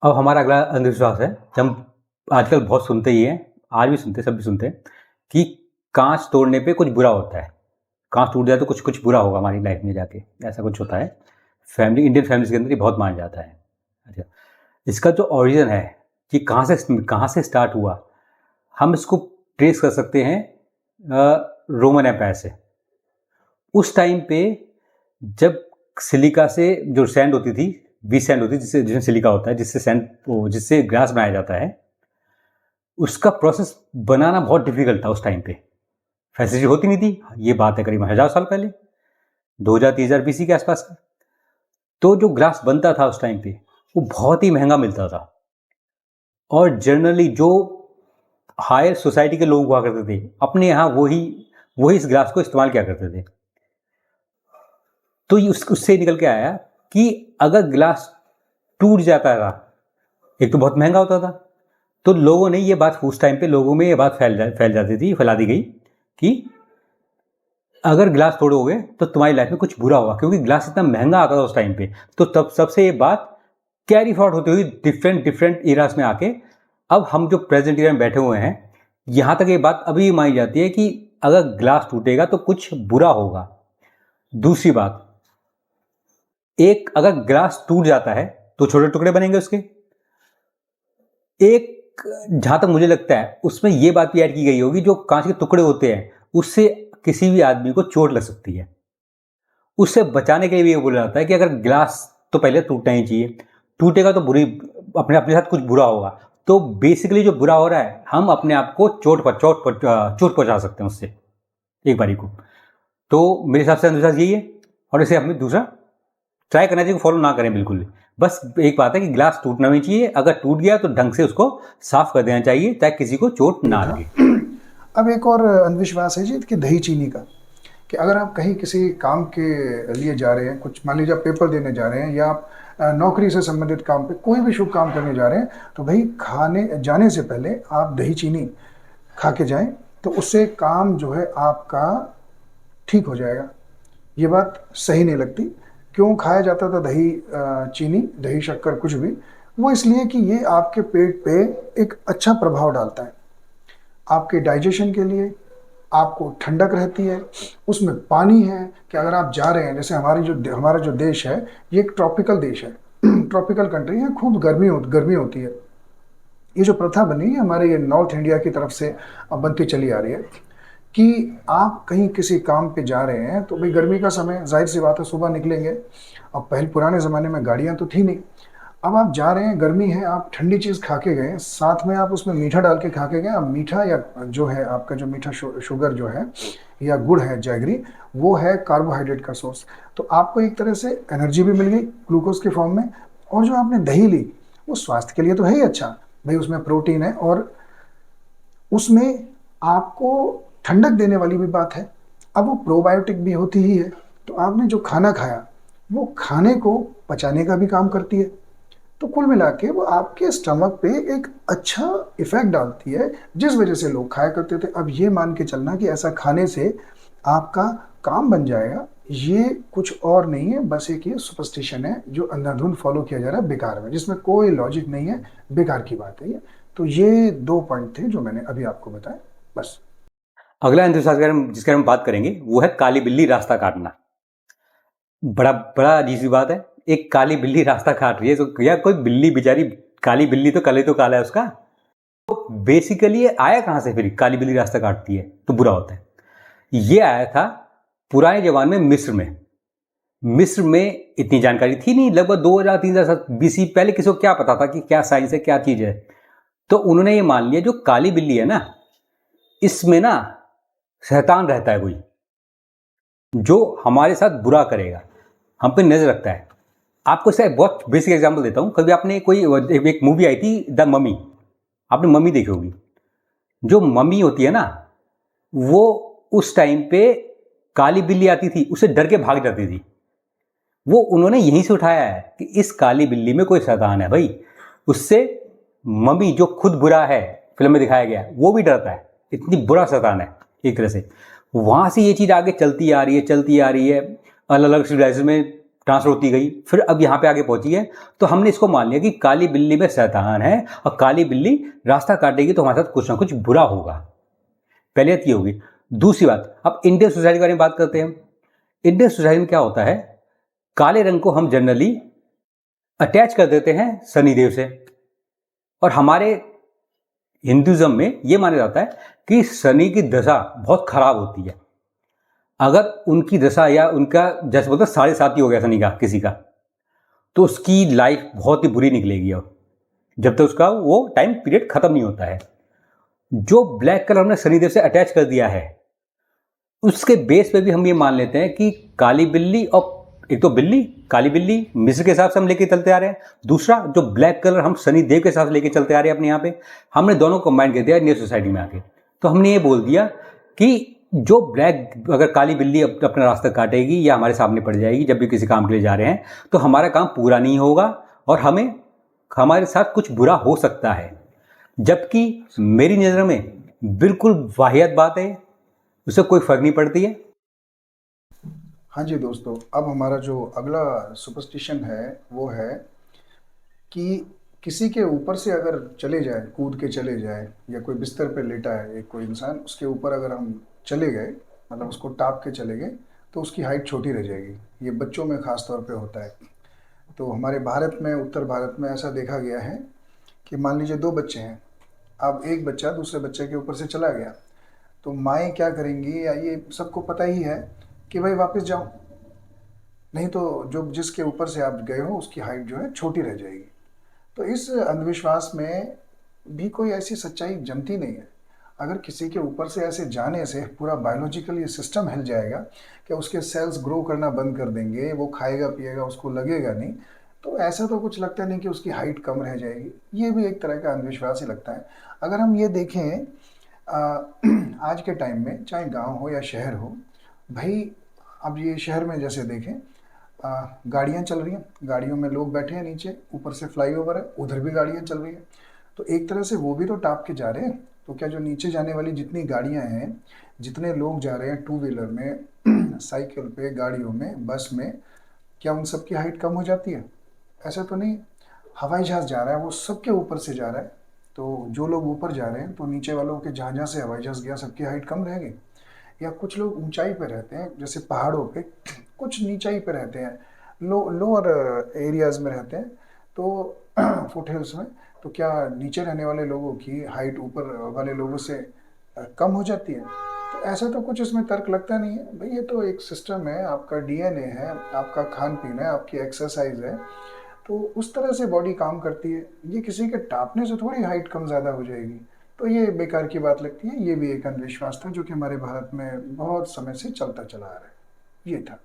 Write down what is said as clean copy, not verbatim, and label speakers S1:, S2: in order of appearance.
S1: अब हमारा अगला अंधविश्वास है, हम आजकल बहुत सुनते ही हैं, आज भी सुनते हैं, सब भी सुनते हैं कि काँच तोड़ने पे कुछ बुरा होता है। काँच टूट जाए तो कुछ बुरा होगा हमारी लाइफ में जाके, ऐसा कुछ होता है। इंडियन फैमिलीज़ के अंदर ये बहुत माना जाता है। अच्छा, इसका जो ओरिजिन है कि कहाँ से स्टार्ट हुआ, हम इसको ट्रेस कर सकते हैं रोमन एम्पायर से। उस टाइम पे जब सिलिका से जो सैंड होती थी, वी सैंड होती थी, जिसमें सिलिका होता है, जिससे ग्लास बनाया जाता है, उसका प्रोसेस बनाना बहुत डिफिकल्ट था उस टाइम पे। फैसिलिटी होती नहीं थी, ये बात है करीबन 1000 साल पहले, 2000-3000 बीसी के आसपास। तो जो ग्लास बनता था उस टाइम पे, वो बहुत ही महंगा मिलता था, और जनरली जो हायर सोसाइटी के लोग हुआ करते थे, अपने यहाँ वही इस ग्लास को इस्तेमाल किया करते थे। तो ये उससे निकल के आया कि अगर ग्लास टूट जाता था, एक तो बहुत महंगा होता था, तो लोगों ने ये बात, उस टाइम पे लोगों में ये बात फैला दी गई कि अगर ग्लास तोड़ोगे तो तुम्हारी लाइफ में कुछ बुरा होगा, क्योंकि ग्लास इतना महंगा आता था उस टाइम पे। तो तब सबसे ये बात कैरी फॉरवर्ड होती हुई डिफरेंट इरास में आके अब हम जो प्रेजेंट ईरा में बैठे हुए हैं, यहाँ तक ये बात अभी मानी जाती है कि अगर ग्लास टूटेगा तो कुछ बुरा होगा। दूसरी बात, एक अगर ग्लास टूट जाता है तो छोटे टुकड़े बनेंगे उसके। एक, जहां तक मुझे लगता है, उसमें यह बात भी ऐड की गई होगी, जो कांच के टुकड़े होते हैं उससे किसी भी आदमी को चोट लग सकती है। उससे बचाने के लिए भी ये बोला जाता है कि अगर ग्लास तो पहले टूटना ही चाहिए, टूटेगा तो अपने साथ कुछ बुरा होगा। तो बेसिकली जो बुरा हो रहा है, हम अपने आप को चोट पहुंचा सकते हैं उससे, एक बारी को। तो मेरे हिसाब से अंधविश्वास यही है, और इसे हमें दूसरा ट्राई करना चाहिए, फॉलो ना करें बिल्कुल भी। बस एक बात है कि ग्लास टूटना नहीं चाहिए, अगर टूट गया तो ढंग से उसको साफ कर देना चाहिए ताकि किसी को चोट ना लगे।
S2: अब एक और अंधविश्वास है जी कि दही चीनी का, कि अगर आप कहीं किसी काम के लिए जा रहे हैं, कुछ मान लीजिए आप पेपर देने जा रहे हैं, या आप नौकरी से संबंधित काम पे कोई भी शुभ काम करने जा रहे हैं, तो भाई खाने जाने से पहले आप दही चीनी खा के जाएं, तो उससे काम जो है आपका ठीक हो जाएगा। ये बात सही नहीं लगती। क्यों खाया जाता था दही चीनी, दही शक्कर, कुछ भी? वो इसलिए कि ये आपके पेट पे एक अच्छा प्रभाव डालता है, आपके डाइजेशन के लिए, आपको ठंडक रहती है। उसमें पानी है कि अगर आप जा रहे हैं, जैसे हमारा जो देश है, ये एक ट्रॉपिकल देश है, ट्रॉपिकल कंट्री है, खूब गर्मी होती है। ये जो प्रथा बनी है हमारे ये नॉर्थ इंडिया की तरफ से बनती चली आ रही है कि आप कहीं किसी काम पे जा रहे हैं, तो भाई गर्मी का समय, जाहिर सी बात है सुबह निकलेंगे। अब पहले पुराने ज़माने में गाड़ियाँ तो थी नहीं। अब आप जा रहे हैं, गर्मी है, आप ठंडी चीज़ खा के गए, साथ में आप उसमें मीठा डाल के खा के गए। अब मीठा, या जो है आपका जो मीठा शुगर जो है, या गुड़ है, जैगरी, वो है कार्बोहाइड्रेट का सोर्स। तो आपको एक तरह से एनर्जी भी मिल गई ग्लूकोज के फॉर्म में, और जो आपने दही ली वो स्वास्थ्य के लिए तो है ही अच्छा, भाई उसमें प्रोटीन है, और उसमें आपको ठंडक देने वाली भी बात है। अब वो प्रोबायोटिक भी होती ही है, तो आपने जो खाना खाया वो खाने को पचाने का भी काम करती है। तो कुल मिला के वो आपके स्टमक पे एक अच्छा इफेक्ट डालती है, जिस वजह से लोग खाया करते थे। अब ये मान के चलना कि ऐसा खाने से आपका काम बन जाएगा, ये कुछ और नहीं है, बस एक ये सुपरस्टिशन है जो अंधाधुंध फॉलो किया जा रहा है बेकार में, जिसमें कोई लॉजिक नहीं है, बेकार की बात है ये। तो ये 2 पॉइंट थे जो मैंने अभी आपको बताए, बस।
S1: अगला अंधविश्वास जिसके बारे में बात करेंगे वो है काली बिल्ली रास्ता काटना। बड़ा बड़ा अजीब सी बात है, एक काली बिल्ली रास्ता काट रही है, तो यार कोई बिल्ली बेचारी, काली बिल्ली तो कल ही तो काला है उसका। तो बेसिकली ये आया कहाँ से, फिर काली बिल्ली रास्ता काटती है तो बुरा होता है? ये आया था पुराने जमाने में मिस्र में इतनी जानकारी थी नहीं, लगभग 2000-3000 बीसी पहले किसी को क्या पता था कि क्या साइंस है, क्या चीज है। तो उन्होंने ये मान लिया जो काली बिल्ली है ना, इसमें ना शैतान रहता है कोई, जो हमारे साथ बुरा करेगा, हम पे नजर रखता है। आपको इसका बहुत बेसिक एग्जांपल देता हूँ। कभी आपने एक मूवी आई थी द ममी, आपने मम्मी देखी होगी। जो मम्मी होती है ना, वो उस टाइम पे काली बिल्ली आती थी, उससे डर के भाग जाती थी। वो उन्होंने यहीं से उठाया है कि इस काली बिल्ली में कोई शैतान है भाई। उससे मम्मी जो खुद बुरा है, फिल्म में दिखाया गया, वो भी डरता है, इतनी बुरा शैतान है एक तरह से। वहां से ये चीज आगे चलती आ रही है। अलग अलग सिविलाइजेशन में ट्रांसफर होती गई, फिर अब यहाँ पे आगे पहुंची है। तो हमने इसको मान लिया कि काली बिल्ली में शैतान है और काली बिल्ली रास्ता काटेगी तो हमारे साथ कुछ ना कुछ बुरा होगा। पहले बात ये होगी। दूसरी बात, अब इंडियन सोसाइटी के बारे में बात करते हैं। इंडियन सोसाइटी में क्या होता है, काले रंग को हम जनरली अटैच कर देते हैं शनिदेव से, और हमारे हिंदुज़म में ये माना जाता है कि शनि की दशा बहुत खराब होती है। अगर उनकी दशा या उनका जैसे बोलते साढ़े साथी हो गया शनि का किसी का, तो उसकी लाइफ बहुत ही बुरी निकलेगी, और जब तक उसका वो टाइम पीरियड खत्म नहीं होता है। जो ब्लैक कलर हमने शनिदेव से अटैच कर दिया है, उसके बेस पे भी हम ये मान लेते हैं कि काली बिल्ली, और एक तो बिल्ली काली बिल्ली मिस्र के हिसाब से हम लेके चलते आ रहे हैं, दूसरा जो ब्लैक कलर हम शनिदेव के हिसाब से लेके चलते आ रहे हैं अपने यहाँ पे, हमने दोनों कंबाइन कर दिया इंडियन सोसाइटी में आके। तो हमने ये बोल दिया कि जो ब्लैक अगर काली बिल्ली अपना रास्ता काटेगी या हमारे सामने पड़ जाएगी जब भी किसी काम के लिए जा रहे हैं, तो हमारा काम पूरा नहीं होगा और हमारे साथ कुछ बुरा हो सकता है। जबकि मेरी नज़र में बिल्कुल वाहियात बात है, उससे कोई फर्क नहीं पड़ती है।
S2: हाँ जी दोस्तों, अब हमारा जो अगला सुपरस्टिशन है वो है कि किसी के ऊपर से अगर चले जाए, कूद के चले जाए, या कोई बिस्तर पे लेटा है एक कोई इंसान, उसके ऊपर अगर हम चले गए, मतलब उसको टाप के चले गए, तो उसकी हाइट छोटी रह जाएगी। ये बच्चों में ख़ास तौर पे होता है। तो हमारे भारत में, उत्तर भारत में ऐसा देखा गया है कि मान लीजिए दो बच्चे हैं, अब एक बच्चा दूसरे बच्चे के ऊपर से चला गया, तो माएँ क्या करेंगी, या ये सबको पता ही है कि भाई वापस जाओ, नहीं तो जो जिसके ऊपर से आप गए हो उसकी हाइट जो है छोटी रह जाएगी। तो इस अंधविश्वास में भी कोई ऐसी सच्चाई जमती नहीं है। अगर किसी के ऊपर से ऐसे जाने से पूरा बायोलॉजिकल ये सिस्टम हिल जाएगा कि उसके सेल्स ग्रो करना बंद कर देंगे, वो खाएगा पिएगा उसको लगेगा नहीं, तो ऐसा तो कुछ लगता नहीं कि उसकी हाइट कम रह जाएगी। ये भी एक तरह का अंधविश्वास ही लगता है। अगर हम ये देखें आज के टाइम में, चाहे गांव हो या शहर हो, भाई अब ये शहर में जैसे देखें, गाड़ियाँ चल रही हैं, गाड़ियों में लोग बैठे हैं नीचे, ऊपर से फ्लाईओवर है, उधर भी गाड़ियाँ चल रही हैं, तो एक तरह से वो भी तो टाप के जा रहे हैं। तो क्या जो नीचे जाने वाली जितनी गाड़ियाँ हैं, जितने लोग जा रहे हैं टू व्हीलर में, साइकिल पे, गाड़ियों में, बस में, क्या उन सब की हाइट कम हो जाती है? ऐसा तो नहीं। हवाई जहाज़ जा रहा है, वो सबके ऊपर से जा रहा है, तो जो लोग ऊपर जा रहे हैं तो नीचे वालों के जहाँ जहाँ से हवाई जहाज़ गया सबकी हाइट कम रहेगी। या कुछ लोग ऊंचाई पे रहते हैं, जैसे पहाड़ों पे, कुछ नीचाई पे रहते हैं, लोअर एरियाज़ में रहते हैं, तो फुट हिल्स में, तो क्या नीचे रहने वाले लोगों की हाइट ऊपर वाले लोगों से कम हो जाती है? तो ऐसा तो कुछ इसमें तर्क लगता नहीं है भाई। ये तो एक सिस्टम है, आपका डीएनए है, आपका खान पीन है, आपकी एक्सरसाइज है, तो उस तरह से बॉडी काम करती है। ये किसी के टापने से थोड़ी हाइट कम ज़्यादा हो जाएगी। तो ये बेकार की बात लगती है। ये भी एक अंधविश्वास था जो कि हमारे भारत में बहुत समय से चलता चला आ रहा है। ये था।